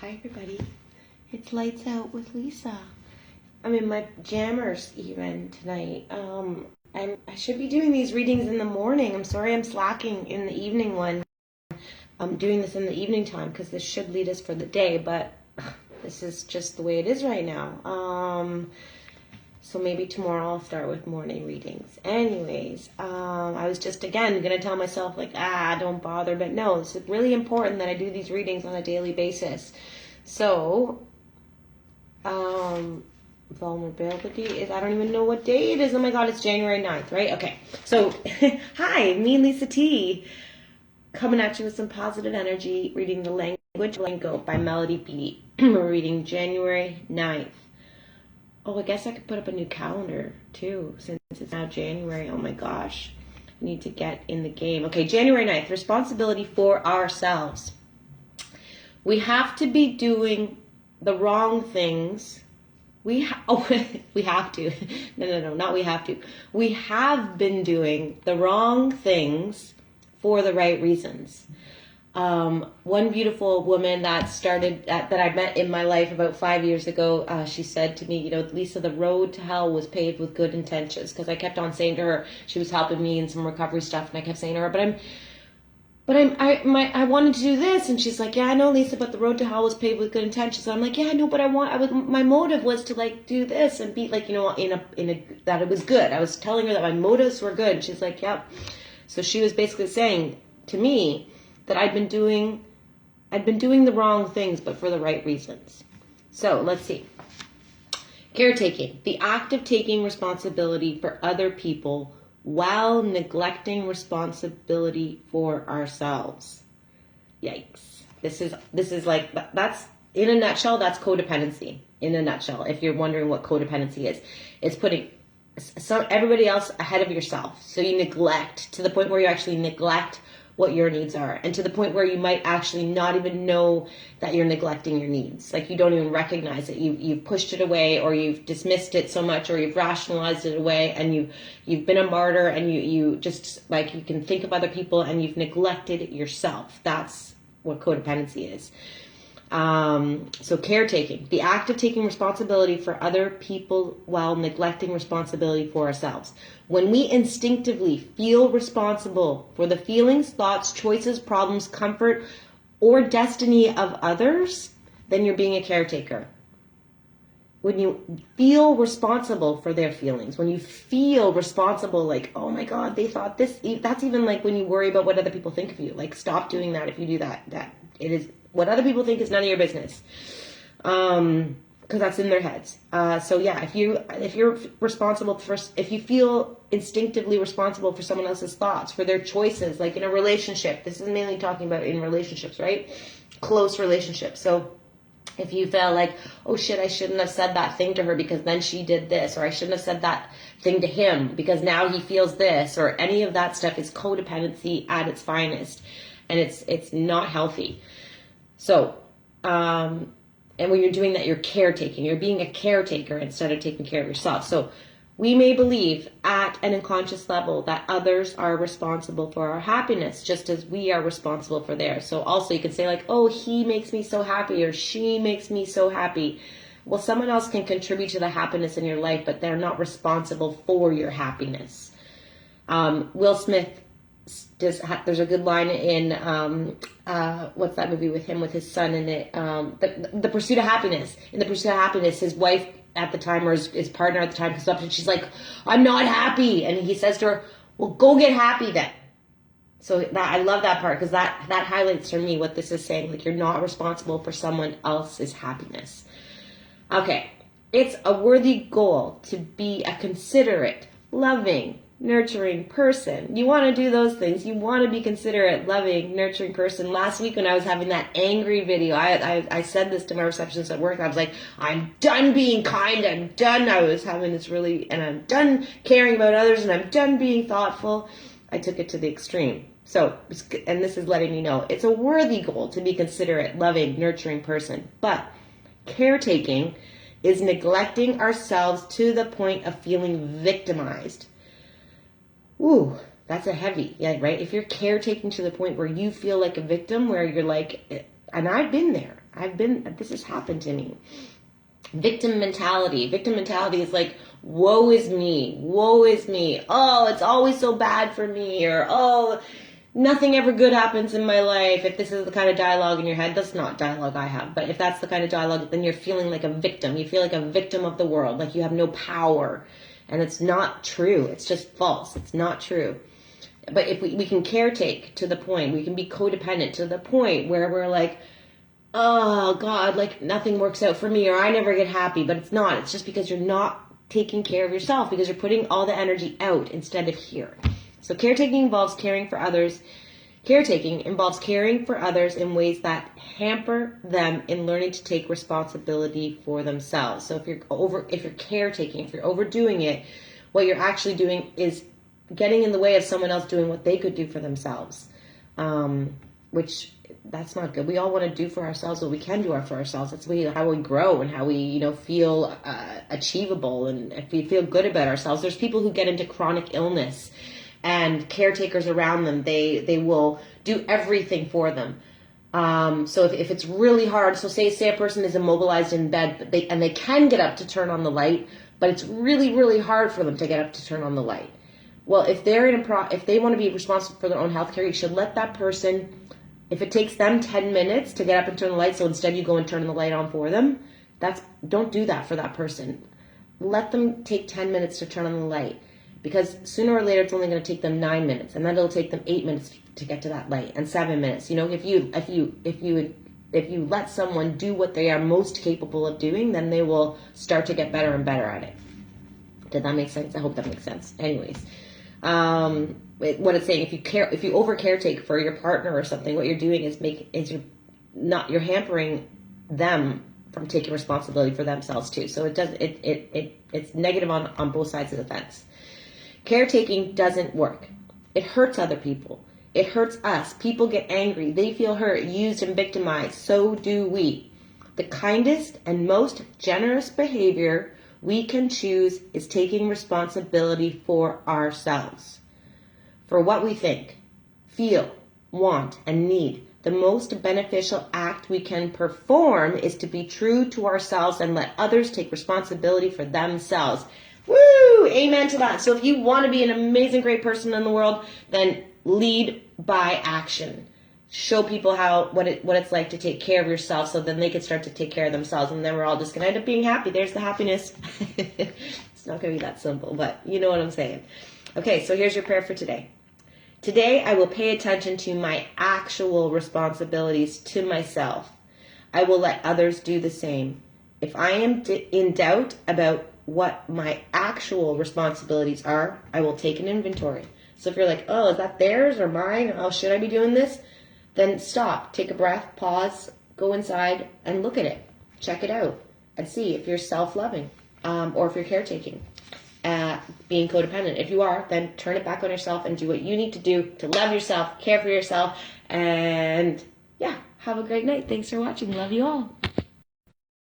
Hi everybody, it's Lights Out with Lisa. I'm in my jammers even tonight. I should be doing these readings in the morning. I'm sorry I'm slacking in the evening one. I'm doing this in the evening time because this should lead us for the day, but this is just the way it is right now. So maybe tomorrow I'll start with morning readings. Anyways, I was just, again, going to tell myself, like, don't bother. But no, it's really important that I do these readings on a daily basis. So, vulnerability is, I don't even know what day it is. Oh my God, it's January 9th, right? Okay. So, hi, me and LisaT, coming at you with some positive energy, reading The Language Lingo by Beattie. We're reading January 9th. Oh, I guess I could put up a new calendar, too, since it's now January. Oh, my gosh. I need to get in the game. Okay, January 9th, responsibility for ourselves. We have to be doing the wrong things. We have to. No, not we have to. We have been doing the wrong things for the right reasons. One beautiful woman that I met in my life about 5 years ago, she said to me, Lisa, the road to hell was paved with good intentions. Because I kept on saying to her, she was helping me in some recovery stuff, and I kept saying to her, I wanted to do this, and she's like, yeah, I know, Lisa, but the road to hell was paved with good intentions. And I'm like, yeah, I know, but my motive was to like do this and be like, that it was good. I was telling her that my motives were good. And she's like, yep. So she was basically saying to me that I'd been doing the wrong things, but for the right reasons. So let's see. Caretaking, the act of taking responsibility for other people while neglecting responsibility for ourselves. Yikes. This is like, that's, in a nutshell, that's codependency. In a nutshell, if you're wondering what codependency is, it's putting everybody else ahead of yourself. So you neglect to the point where you actually neglect what your needs are, and to the point where you might actually not even know that you're neglecting your needs. Like you don't even recognize it. You've pushed it away, or you've dismissed it so much, or you've rationalized it away, and you've been a martyr, and you just, like, you can think of other people and you've neglected yourself. That's what codependency is. So caretaking, the act of taking responsibility for other people while neglecting responsibility for ourselves. When we instinctively feel responsible for the feelings, thoughts, choices, problems, comfort, or destiny of others, then you're being a caretaker. When you feel responsible for their feelings, when you feel responsible, like, oh my God, they thought this, that's even like when you worry about what other people think of you. Like, stop doing that. If you do that it is, what other people think is none of your business. Because that's in their heads. So yeah, if you're responsible for, if you feel instinctively responsible for someone else's thoughts, for their choices, like in a relationship, this is mainly talking about in relationships, right? Close relationships. So if you feel like, oh shit, I shouldn't have said that thing to her because then she did this, or I shouldn't have said that thing to him because now he feels this, or any of that stuff is codependency at its finest, and it's not healthy. So, and when you're doing that, you're caretaking. You're being a caretaker instead of taking care of yourself. So we may believe at an unconscious level that others are responsible for our happiness, just as we are responsible for theirs. So also you can say like, oh, he makes me so happy, or she makes me so happy. Well, someone else can contribute to the happiness in your life, but they're not responsible for your happiness. Will Smith, there's a good line in what's that movie with him with his son in it, the Pursuit of Happiness. In The Pursuit of Happiness, his wife at the time, or his partner at the time, comes up and she's like, I'm not happy, and he says to her, well, go get happy then. So I love that part, because that highlights for me what this is saying. Like, you're not responsible for someone else's happiness. Okay, it's a worthy goal to be a considerate, loving, nurturing person. You want to do those things. You want to be considerate, loving, nurturing person. Last week when I was having that angry video, I said this to my receptionist at work. I was like, I'm done being kind. I'm done. I was having this and I'm done caring about others, and I'm done being thoughtful. I took it to the extreme. So, and this is letting me know, it's a worthy goal to be considerate, loving, nurturing person. But caretaking is neglecting ourselves to the point of feeling victimized. Ooh, that's a heavy, yeah, right? If you're caretaking to the point where you feel like a victim, where you're like, and I've been there. this has happened to me. Victim mentality is like, woe is me, oh, it's always so bad for me, or oh, nothing ever good happens in my life. If this is the kind of dialogue in your head, that's not dialogue I have, but if that's the kind of dialogue, then you're feeling like a victim. You feel like a victim of the world, like you have no power, and it's not true. It's just false. It's not true. But if we can caretake to the point, we can be codependent to the point where we're like, oh God, like nothing works out for me, or I never get happy. But it's not. It's just because you're not taking care of yourself, because you're putting all the energy out instead of here. So caretaking involves caring for others. Caretaking involves caring for others in ways that hamper them in learning to take responsibility for themselves. So if you're caretaking, if you're overdoing it, what you're actually doing is getting in the way of someone else doing what they could do for themselves, which that's not good. We all want to do for ourselves what we can do for ourselves. That's how we grow and how we, feel achievable and if we feel good about ourselves. There's people who get into chronic illness and caretakers around them, they will do everything for them. So if it's really hard, so say a person is immobilized in bed, but they can get up to turn on the light, but it's really, really hard for them to get up to turn on the light. Well, if they want to be responsible for their own healthcare, you should let that person, if it takes them 10 minutes to get up and turn the light, so instead you go and turn the light on for them, don't do that for that person. Let them take 10 minutes to turn on the light, because sooner or later it's only going to take them 9 minutes, and then it'll take them 8 minutes to get to that light, and 7 minutes. If you let someone do what they are most capable of doing, then they will start to get better and better at it. Did that make sense? I hope that makes sense. Anyways, what it's saying, if you over caretake for your partner or something, what you're doing is you're hampering them from taking responsibility for themselves too. So it's negative on both sides of the fence. Caretaking doesn't work. It hurts other people. It hurts us. People get angry. They feel hurt, used, and victimized. So do we. The kindest and most generous behavior we can choose is taking responsibility for ourselves, for what we think, feel, want, and need. The most beneficial act we can perform is to be true to ourselves and let others take responsibility for themselves. Woo! Amen to that. So if you want to be an amazing, great person in the world, then lead by action. Show people what it's like to take care of yourself, so then they can start to take care of themselves, and then we're all just going to end up being happy. There's the happiness. It's not going to be that simple, but you know what I'm saying. Okay, so here's your prayer for today. Today, I will pay attention to my actual responsibilities to myself. I will let others do the same. If I am in doubt about what my actual responsibilities are, I will take an inventory. So if you're like, oh, is that theirs or mine? Oh, should I be doing this? Then stop, take a breath, pause, go inside and look at it. Check it out and see if you're self-loving or if you're caretaking, being codependent. If you are, then turn it back on yourself and do what you need to do to love yourself, care for yourself, and yeah, have a great night. Thanks for watching. Love you all.